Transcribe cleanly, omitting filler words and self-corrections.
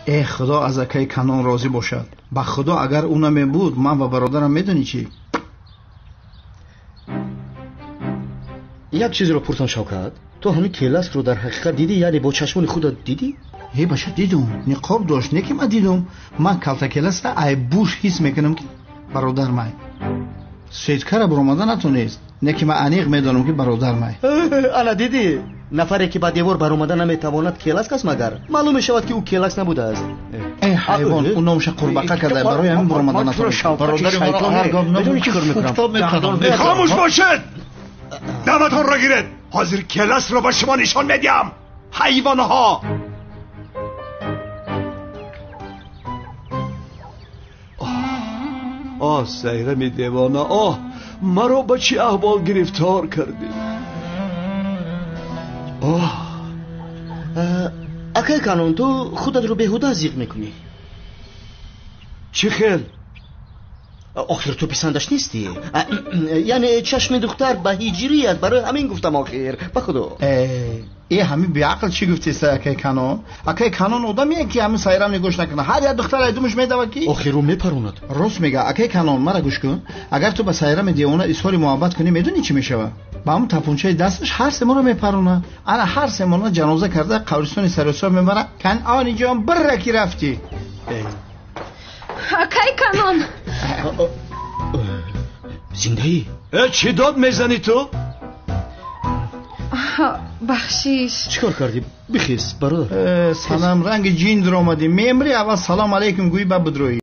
ای خدا از اکای کنان راضی باشد. با خدا اگر او نمی بود من و برادرم میدونی چی؟ یک چیز رو پرسان شوکت، تو همین کلاس رو در حقیقت دیدی؟ یعنی با چشمان خودت دیدی؟ ای باشه دیدم، نقاب داشت، نه که من دیدم. من کلتا کلاس را ای بوش حس میکنم که برادر من سیدکر برآمده نتونست، نه که من انیق میدانم که برادر من. انا دیدی نفری که با دیوار برآمده نمیتواند کلاس کس مگر معلوم میشود که او کلاس نبوده است. ای حیوان، اون نامش قربقه کرده برای همین برآمده نتونست. برادر ما هر گام بدون چی کار میکنم؟ خاموش باشد. دعوتان را گیرید. حاضر کلاس رو با شما نشان میدیم. حیوانها. آه سیرم دیوانه، آه مرا با چی احوال گرفتار کردی؟ اکای کانون، تو خودت رو بیهوده زیغ میکنی. چی خیل؟ آخر تو پسندش نیستی؟ یعنی چشم دختر به هیجریت، برای همین گفتم آخر. به خدا ای همین بیعقل چی گفتی سه اکای کانون؟ اکای کانون آدمیه که همین سایرم نگوش نکنه. هر یک دختر ایدومش میدوه کی؟ آخر رو میپروند. راست میگه اکای کانون. مرا گوش کن، اگر تو با سایرم دیوانه اظهار محبت کنی میدونی چی میشه؟ با همون تپونچه دستش هر سه ما رو میپرونه. انا هر سه ما جنازه کرده قبرستان سرسو میبره. کنعانی جان برکی رفتی. اکای کانون زنده ای؟ چی داد میزنی تو؟ بخشیش. چیکار کردی؟ بخیز برادر. سلام رنگ جین در آمدی. میمری اول سلام علیکم گویی با بدروی.